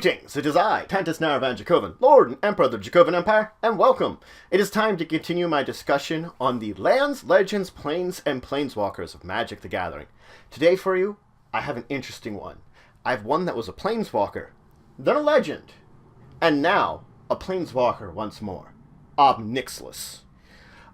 Greetings, it is I, Tantus Naravan Dracovin, Lord and Emperor of the Dracovin Empire, and welcome! It is time to continue my discussion on the lands, legends, planes, and planeswalkers of Magic the Gathering. Today for you, I have an interesting one. I have one that was a planeswalker, then a legend, and now a planeswalker once more. Nixilis.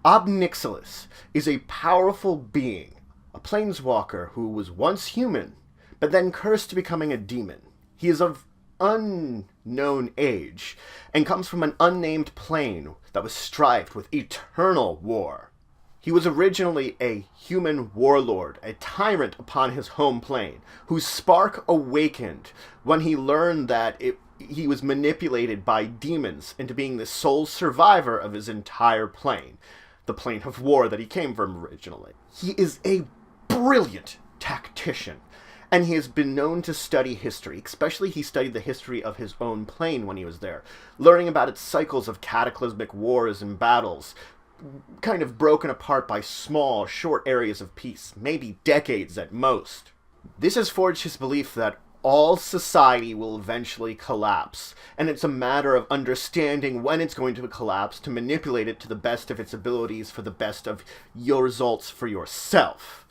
Nixilis is a powerful being, a planeswalker who was once human, but then cursed to becoming a demon. He is of unknown age, and comes from an unnamed plane that was strived with eternal war. He was originally a human warlord, a tyrant upon his home plane, whose spark awakened when he learned that he was manipulated by demons into being the sole survivor of his entire plane, the plane of war that he came from originally. He is a brilliant tactician, and he has been known to study history. Especially he studied the history of his own plane when he was there, learning about its cycles of cataclysmic wars and battles, kind of broken apart by small, short areas of peace, maybe decades at most. This has forged his belief that all society will eventually collapse, and it's a matter of understanding when it's going to collapse to manipulate it to the best of its abilities for the best of your results for yourself.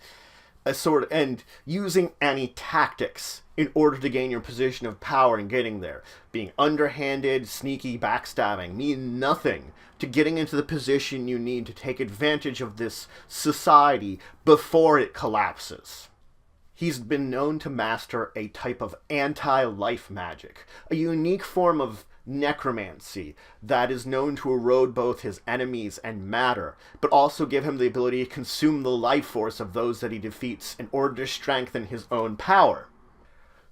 And using any tactics in order to gain your position of power and getting there. Being underhanded, sneaky, backstabbing mean nothing to getting into the position you need to take advantage of this society before it collapses. He's been known to master a type of anti-life magic, a unique form of necromancy that is known to erode both his enemies and matter, but also give him the ability to consume the life force of those that he defeats in order to strengthen his own power.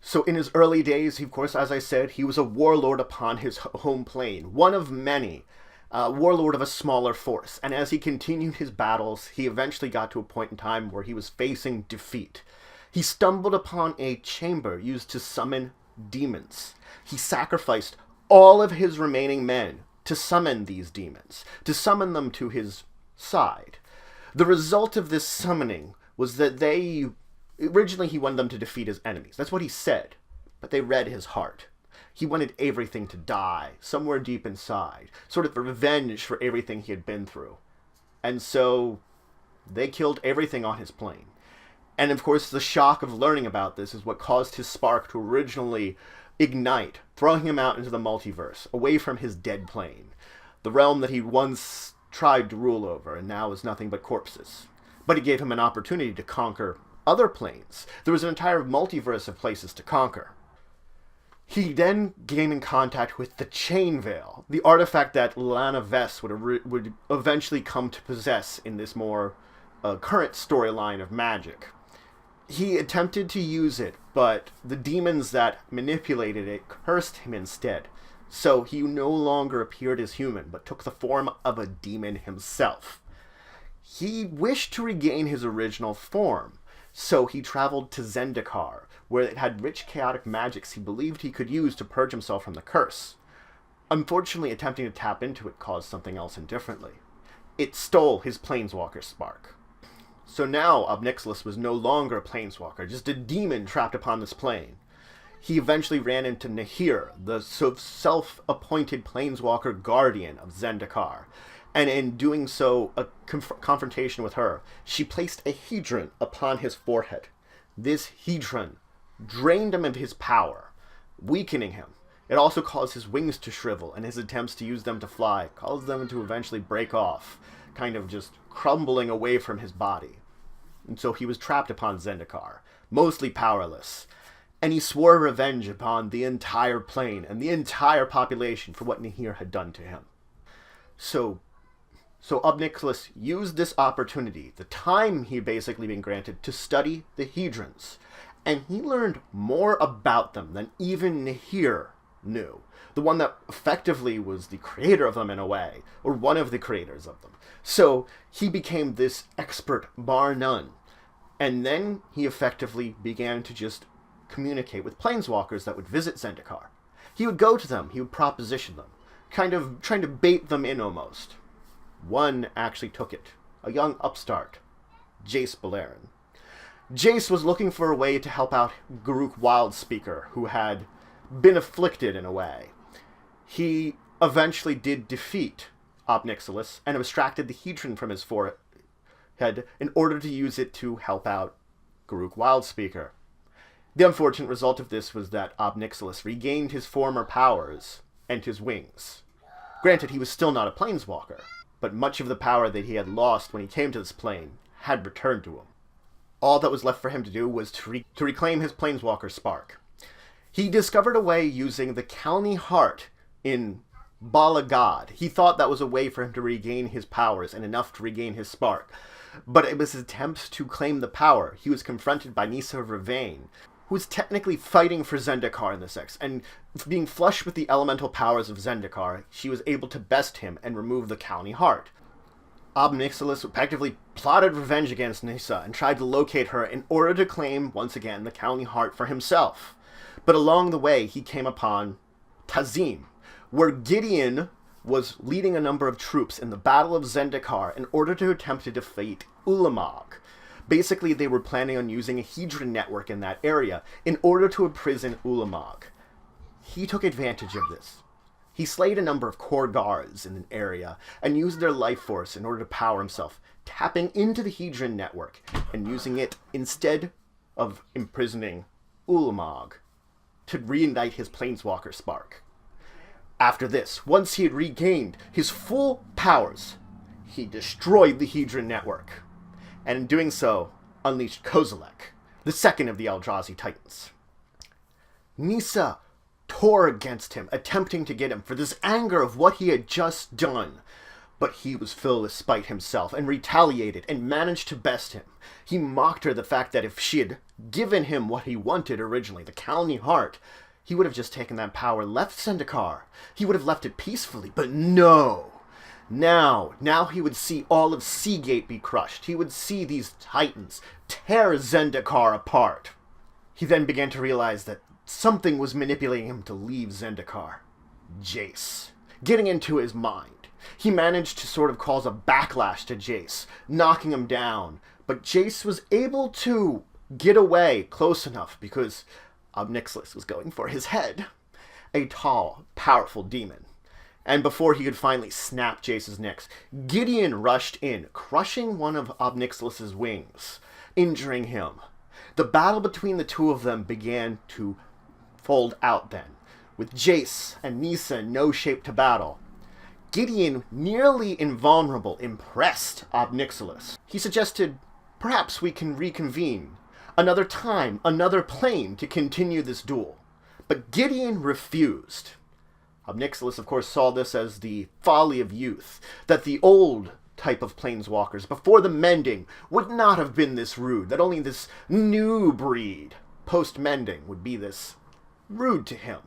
So in his early days, of course, as I said, he was a warlord upon his home plane, one of many, warlord of a smaller force, and as he continued his battles, he eventually got to a point in time where he was facing defeat. He stumbled upon a chamber used to summon demons. He sacrificed all of his remaining men to summon these demons, to summon them to his side. The result of this summoning was that originally he wanted them to defeat his enemies. That's what he said, but they read his heart. He wanted everything to die, somewhere deep inside, sort of revenge for everything he had been through. And so they killed everything on his plane. And of course, the shock of learning about this is what caused his spark to originally ignite, throwing him out into the multiverse, away from his dead plane, the realm that he once tried to rule over and now is nothing but corpses. But it gave him an opportunity to conquer other planes. There was an entire multiverse of places to conquer. He then came in contact with the Chain Veil, the artifact that Lana Vess would eventually come to possess in this more current storyline of Magic. He attempted to use it, but the demons that manipulated it cursed him instead. So he no longer appeared as human, but took the form of a demon himself. He wished to regain his original form, so he traveled to Zendikar, where it had rich chaotic magics he believed he could use to purge himself from the curse. Unfortunately, attempting to tap into it caused something else indifferently. It stole his planeswalker spark. So now Nixilis was no longer a planeswalker, just a demon trapped upon this plane. He eventually ran into Nihir, the self-appointed planeswalker guardian of Zendikar, and in doing so, a confrontation with her, she placed a hedron upon his forehead. This hedron drained him of his power, weakening him. It also caused his wings to shrivel, and his attempts to use them to fly caused them to eventually break off, kind of just crumbling away from his body. And so he was trapped upon Zendikar, mostly powerless. And he swore revenge upon the entire plane and the entire population for what Nihir had done to him. So Nixilis used this opportunity, the time he had basically been granted, to study the hedrons. And he learned more about them than even Nihir knew. The one that effectively was the creator of them in a way, or one of the creators of them. So he became this expert bar none. And then he effectively began to just communicate with planeswalkers that would visit Zendikar. He would go to them, he would proposition them, kind of trying to bait them in almost. One actually took it, a young upstart, Jace Beleren. Jace was looking for a way to help out Garruk Wildspeaker, who had been afflicted in a way. He eventually did defeat Nixilis and abstracted the Hedron from his forehead in order to use it to help out Garruk Wildspeaker. The unfortunate result of this was that Nixilis regained his former powers and his wings. Granted, he was still not a planeswalker, but much of the power that he had lost when he came to this plane had returned to him. All that was left for him to do was to reclaim his planeswalker spark. He discovered a way using the Kalni Heart in Bala God. He thought that was a way for him to regain his powers and enough to regain his spark. But it was his attempts to claim the power. He was confronted by Nissa and Gideon, who was technically fighting for Zendikar in this X, and being flush with the elemental powers of Zendikar, she was able to best him and remove the Kalni Heart. Nixilis effectively plotted revenge against Nissa and tried to locate her in order to claim, once again, the Kalni Heart for himself. But along the way, he came upon Tazim, where Gideon was leading a number of troops in the Battle of Zendikar in order to attempt to defeat Ulamog. Basically, they were planning on using a Hedron network in that area in order to imprison Ulamog. He took advantage of this. He slayed a number of core guards in an area and used their life force in order to power himself, tapping into the Hedron network and using it instead of imprisoning Ulamog to reignite his planeswalker spark. After this, once he had regained his full powers, he destroyed the Hedron network, and in doing so, unleashed Kozilek, the second of the Eldrazi Titans. Nissa tore against him, attempting to get him for this anger of what he had just done, but he was filled with spite himself and retaliated and managed to best him. He mocked her the fact that if she had given him what he wanted originally, the Kalni Heart, he would have just taken that power and left Zendikar. He would have left it peacefully, but no. Now he would see all of Seagate be crushed. He would see these titans tear Zendikar apart. He then began to realize that something was manipulating him to leave Zendikar. Jace. Getting into his mind, he managed to sort of cause a backlash to Jace, knocking him down. But Jace was able to get away close enough because Nixilis was going for his head. A tall, powerful demon. And before he could finally snap Jace's necks, Gideon rushed in, crushing one of Nixilis' wings, injuring him. The battle between the two of them began to fold out then, with Jace and Nissa in no shape to battle. Gideon, nearly invulnerable, impressed Nixilis. He suggested, perhaps we can reconvene. Another time, another plane to continue this duel. But Gideon refused. Nixilis, of course, saw this as the folly of youth, that the old type of planeswalkers, before the mending, would not have been this rude, that only this new breed, post-mending, would be this rude to him.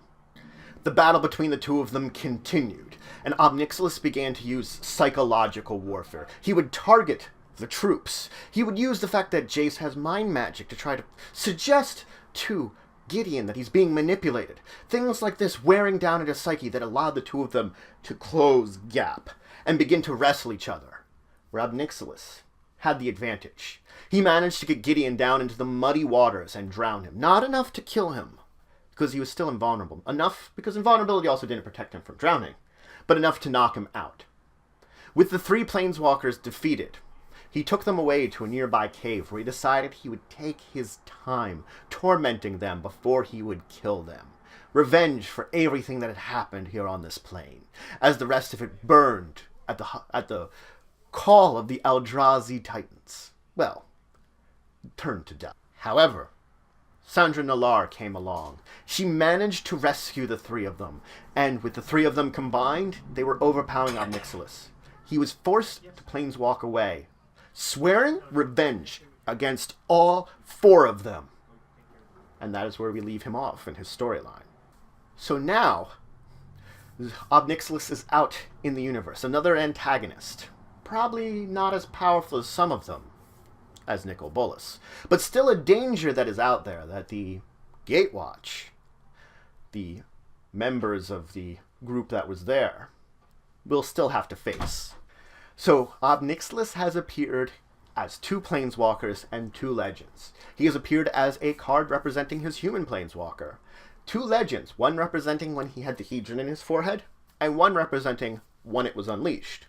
The battle between the two of them continued, and Nixilis began to use psychological warfare. He would target the troops. He would use the fact that Jace has mind magic to try to suggest to Gideon that he's being manipulated. Things like this wearing down at his psyche that allowed the two of them to close gap and begin to wrestle each other. Where Nixilis had the advantage. He managed to get Gideon down into the muddy waters and drown him. Not enough to kill him, because he was still invulnerable. Enough because invulnerability also didn't protect him from drowning, but enough to knock him out. With the three planeswalkers defeated, he took them away to a nearby cave where he decided he would take his time tormenting them before he would kill them. Revenge for everything that had happened here on this plane, as the rest of it burned at the call of the Eldrazi Titans. Well, turned to death. However, Chandra Nalar came along. She managed to rescue the three of them, and with the three of them combined, they were overpowering Nixilis. He was forced to planeswalk away, swearing revenge against all four of them. And that is where we leave him off in his storyline. So now, Nixilis is out in the universe, another antagonist. Probably not as powerful as some of them, as Nicol Bolas, but still a danger that is out there that the Gatewatch, the members of the group that was there, will still have to face. So, Nixilis has appeared as two planeswalkers and two legends. He has appeared as a card representing his human planeswalker, 2 legends, one representing when he had the Hedron in his forehead, and one representing when it was unleashed.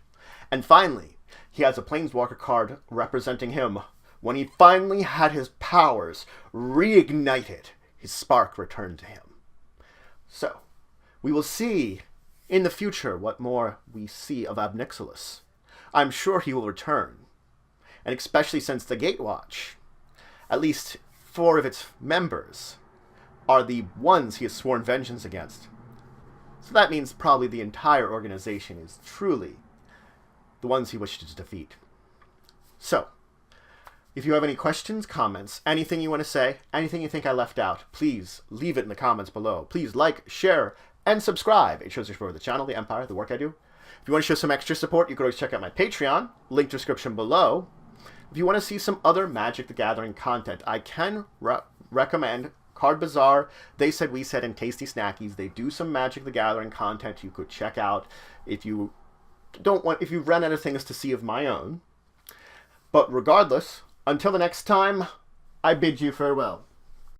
And finally, he has a Planeswalker card representing him when he finally had his powers reignited, his spark returned to him. So, we will see in the future what more we see of Nixilis. I'm sure he will return, and especially since the Gatewatch, at least 4 of its members, are the ones he has sworn vengeance against. So that means probably the entire organization is truly the ones he wishes to defeat. So, if you have any questions, comments, anything you want to say, anything you think I left out, please leave it in the comments below. Please like, share, and subscribe. It shows you support the channel, the Empire, the work I do. If you want to show some extra support, you can always check out my Patreon, link description below. If you want to see some other Magic the Gathering content, I can recommend Card Bazaar, They Said, We Said, and Tasty Snackies. They do some Magic the Gathering content you could check out if you run out of things to see of my own. But regardless, until the next time, I bid you farewell.